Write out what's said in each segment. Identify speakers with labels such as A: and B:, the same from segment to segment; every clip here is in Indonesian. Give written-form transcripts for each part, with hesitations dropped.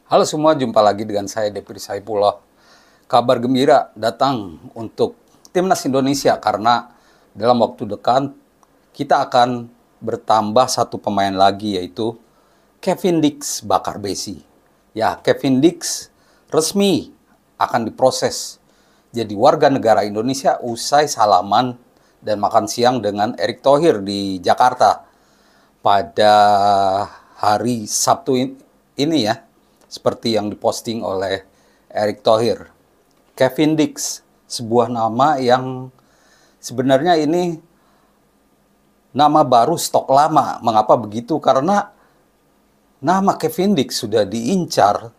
A: Halo semua, jumpa lagi dengan saya Depri Saipullah. Kabar gembira datang untuk Timnas Indonesia karena dalam waktu dekat kita akan bertambah satu pemain lagi, yaitu Kevin Dix Bakarbesi. Ya, Kevin Dix resmi akan diproses jadi warga negara Indonesia usai salaman dan makan siang dengan Erick Thohir di Jakarta pada hari Sabtu ini ya, seperti yang diposting oleh Erick Thohir. Kevin Dix, sebuah nama yang sebenarnya ini nama baru stok lama. Mengapa begitu? Karena nama Kevin Dix sudah diincar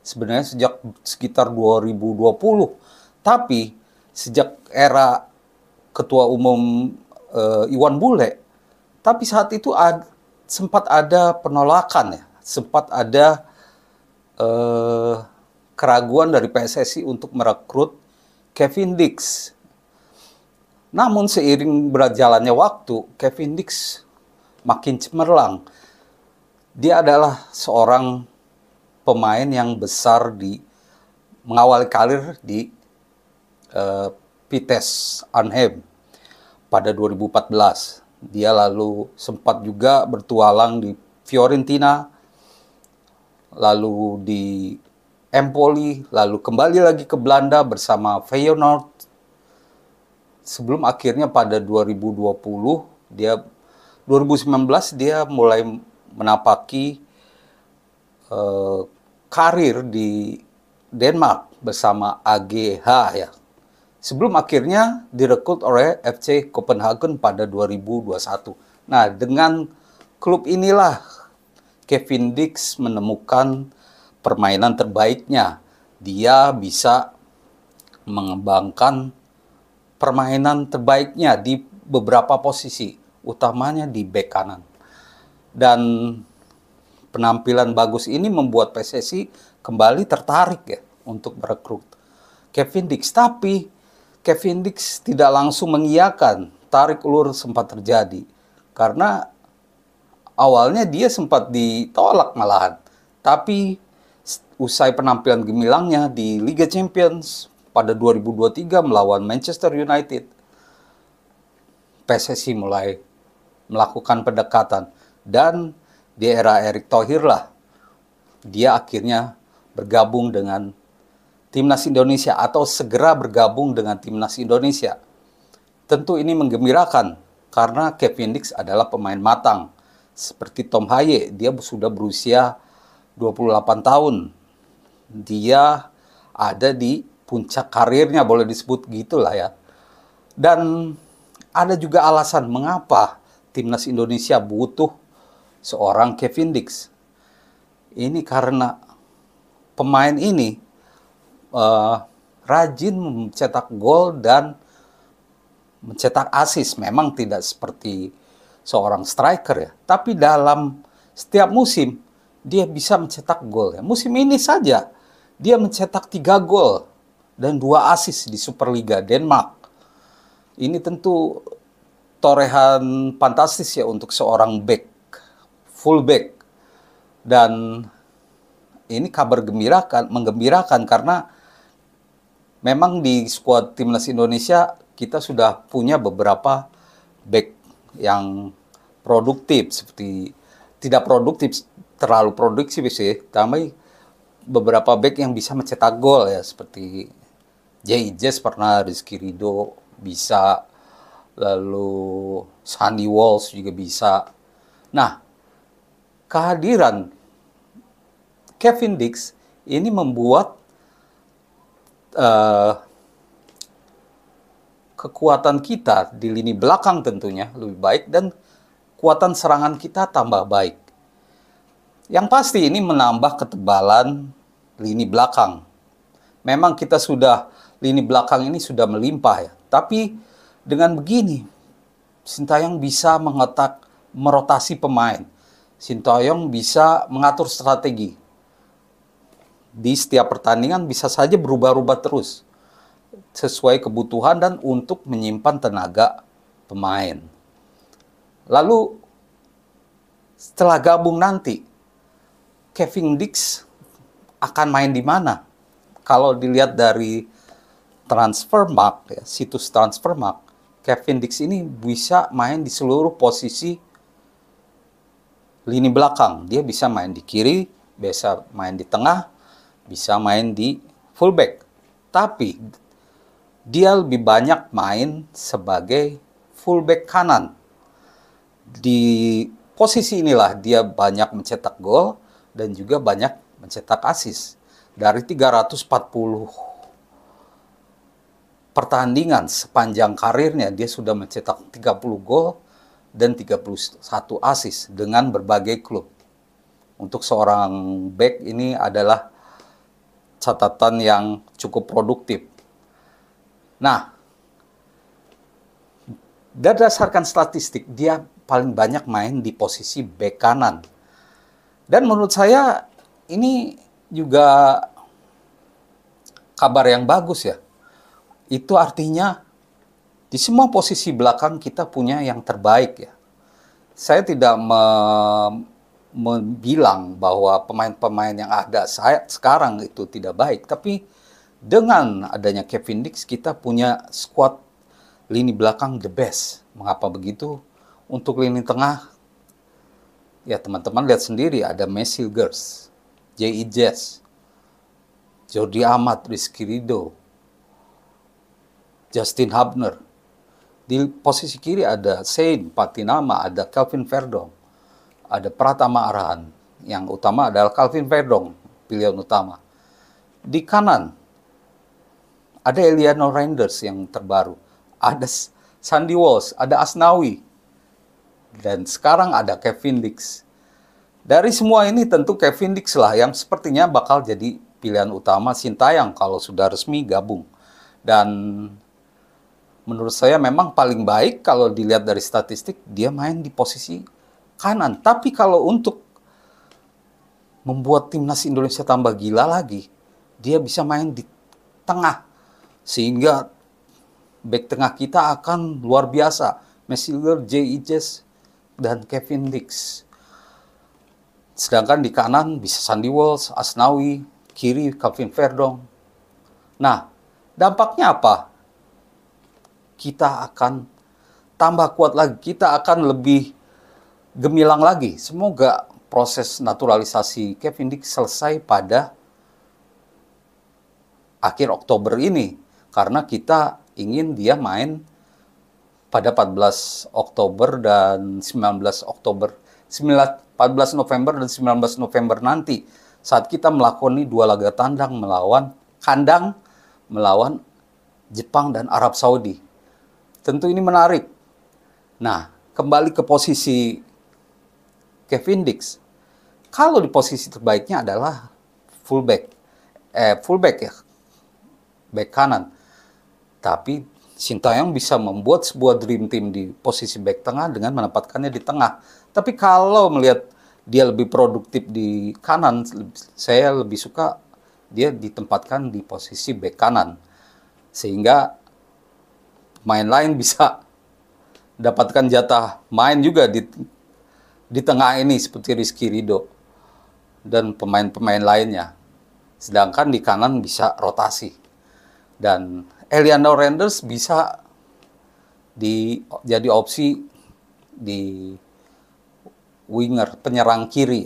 A: sebenarnya sejak sekitar 2020. Tapi sejak era Ketua Umum Iwan Bule, tapi saat itu sempat ada penolakan ya, sempat ada keraguan dari PSSI untuk merekrut Kevin Dix. Namun seiring berjalannya waktu, Kevin Dix makin cemerlang. Dia adalah seorang pemain yang besar di mengawali karir di Vitesse Arnhem pada 2014. Dia lalu sempat juga bertualang di Fiorentina, lalu di Empoli, lalu kembali lagi ke Belanda bersama Feyenoord. Sebelum akhirnya pada 2019 dia mulai menapaki karir di Denmark bersama AGH ya. Sebelum akhirnya direkrut oleh FC Copenhagen pada 2021. Nah, dengan klub inilah Kevin Dix menemukan permainan terbaiknya. Dia bisa mengembangkan permainan terbaiknya di beberapa posisi, utamanya di bek kanan. Dan penampilan bagus ini membuat PSSI kembali tertarik ya untuk merekrut Kevin Dix. Tapi Kevin Dix tidak langsung mengiyakan, tarik ulur sempat terjadi. Karena awalnya dia sempat ditolak malahan. Tapi usai penampilan gemilangnya di Liga Champions pada 2023 melawan Manchester United, PSSI mulai melakukan pendekatan. Dan di era Erick Thohir lah, dia akhirnya bergabung dengan Timnas Indonesia atau segera bergabung dengan Timnas Indonesia. Tentu ini menggembirakan karena Kevin Dix adalah pemain matang. Seperti Tom Haye, dia sudah berusia 28 tahun. Dia ada di puncak karirnya, boleh disebut gitulah ya. Dan ada juga alasan mengapa Timnas Indonesia butuh seorang Kevin Dix. Ini karena pemain ini rajin mencetak gol dan mencetak assist. Memang tidak seperti seorang striker ya, tapi dalam setiap musim dia bisa mencetak gol ya. Musim ini saja dia mencetak 3 gol dan 2 assist di Superliga Denmark. Ini tentu torehan fantastis ya untuk seorang back, full back. Dan ini kabar menggembirakan karena memang di skuad Timnas Indonesia kita sudah punya beberapa back yang produktif, seperti tidak produktif terlalu produktif sih, tapi beberapa back yang bisa mencetak gol ya, seperti Jay pernah, Rizky Ridho bisa, lalu Sandy Walsh juga bisa. Nah, kehadiran Kevin Dix ini membuat kekuatan kita di lini belakang tentunya lebih baik dan kekuatan serangan kita tambah baik. Yang pasti ini menambah ketebalan lini belakang. Memang kita lini belakang ini sudah melimpah ya. Tapi dengan begini, Sintayong bisa merotasi pemain. Sintayong bisa mengatur strategi. Di setiap pertandingan bisa saja berubah-ubah terus sesuai kebutuhan dan untuk menyimpan tenaga pemain. Lalu setelah gabung nanti, Kevin Dix akan main di mana? Kalau dilihat dari Transfermarkt, ya, situs Transfermarkt, Kevin Dix ini bisa main di seluruh posisi lini belakang. Dia bisa main di kiri, bisa main di tengah, bisa main di fullback. Tapi dia lebih banyak main sebagai fullback kanan. Di posisi inilah dia banyak mencetak gol dan juga banyak mencetak assist. Dari 340 pertandingan sepanjang karirnya, dia sudah mencetak 30 gol dan 31 assist dengan berbagai klub. Untuk seorang back ini adalah catatan yang cukup produktif. Nah, berdasarkan statistik, dia paling banyak main di posisi back kanan. Dan menurut saya ini juga kabar yang bagus ya. Itu artinya di semua posisi belakang kita punya yang terbaik ya. Saya tidak bilang bahwa pemain-pemain yang ada sekarang itu tidak baik, tapi dengan adanya Kevin Dix kita punya squad lini belakang the best. Mengapa begitu? Untuk lini tengah, ya teman-teman lihat sendiri, ada Messi Gers, J.I. Jess, Jordi Amat, Rizky Ridho, Justin Hubner. Di posisi kiri ada Sein Patinama, ada Calvin Verdong, ada Pratama Arhan. Yang utama adalah Calvin Verdong, pilihan utama. Di kanan ada Eliano Reinders yang terbaru, ada Sandy Walsh, ada Asnawi, dan sekarang ada Kevin Dix. Dari semua ini tentu Kevin Dix lah yang sepertinya bakal jadi pilihan utama Sintayong kalau sudah resmi gabung. Dan menurut saya memang paling baik kalau dilihat dari statistik dia main di posisi kanan. Tapi kalau untuk membuat timnas Indonesia tambah gila lagi, dia bisa main di tengah. Sehingga back tengah kita akan luar biasa. Messi, J.I. Jess, dan Kevin Dix. Sedangkan di kanan bisa Sandy Walsh, Asnawi, kiri Calvin Verdong. Nah, dampaknya apa? Kita akan tambah kuat lagi, kita akan lebih gemilang lagi. Semoga proses naturalisasi Kevin Dix selesai pada akhir Oktober ini, karena kita ingin dia main pada 14 Oktober dan 19 Oktober, 14 November dan 19 November nanti, saat kita melakoni 2 laga tandang kandang melawan Jepang dan Arab Saudi. Tentu ini menarik. Nah, kembali ke posisi Kevin Dix. Kalau di posisi terbaiknya adalah fullback ya, back kanan. Tapi Sintayong bisa membuat sebuah dream team di posisi back tengah dengan menempatkannya di tengah. Tapi kalau melihat dia lebih produktif di kanan, saya lebih suka dia ditempatkan di posisi back kanan. Sehingga pemain lain bisa dapatkan jatah main juga di tengah ini seperti Rizky Ridho dan pemain-pemain lainnya. Sedangkan di kanan bisa rotasi. Dan Eliano Reinders bisa jadi opsi di winger, penyerang kiri.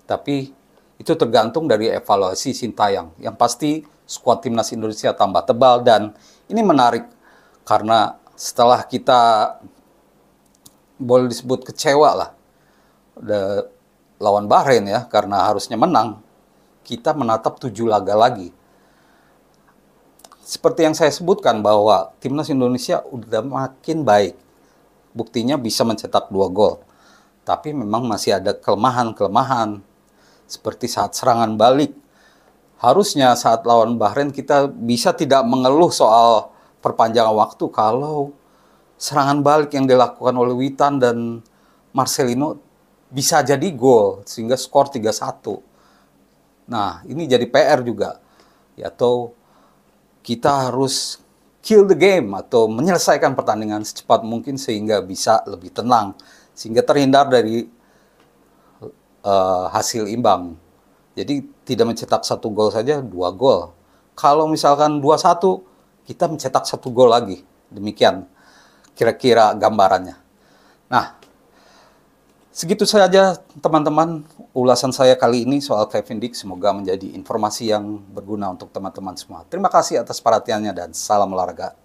A: Tapi itu tergantung dari evaluasi Sintayong. Yang pasti skuad timnas Indonesia tambah tebal, dan ini menarik karena setelah kita boleh disebut kecewa lah lawan Bahrain ya, karena harusnya menang, kita menatap 7 laga lagi. Seperti yang saya sebutkan bahwa timnas Indonesia udah makin baik. Buktinya bisa mencetak 2 gol. Tapi memang masih ada kelemahan-kelemahan. Seperti saat serangan balik. Harusnya saat lawan Bahrain kita bisa tidak mengeluh soal perpanjangan waktu kalau serangan balik yang dilakukan oleh Witan dan Marcelino bisa jadi gol sehingga skor 3-1. Nah, ini jadi PR juga. Atau kita harus kill the game atau menyelesaikan pertandingan secepat mungkin sehingga bisa lebih tenang, sehingga terhindar dari hasil imbang. Jadi tidak mencetak 1 gol saja, 2 gol. Kalau misalkan 2-1, kita mencetak 1 gol lagi. Demikian kira-kira gambarannya. Nah, segitu saja teman-teman ulasan saya kali ini soal Kevin Dick. Semoga menjadi informasi yang berguna untuk teman-teman semua. Terima kasih atas perhatiannya dan salam olahraga.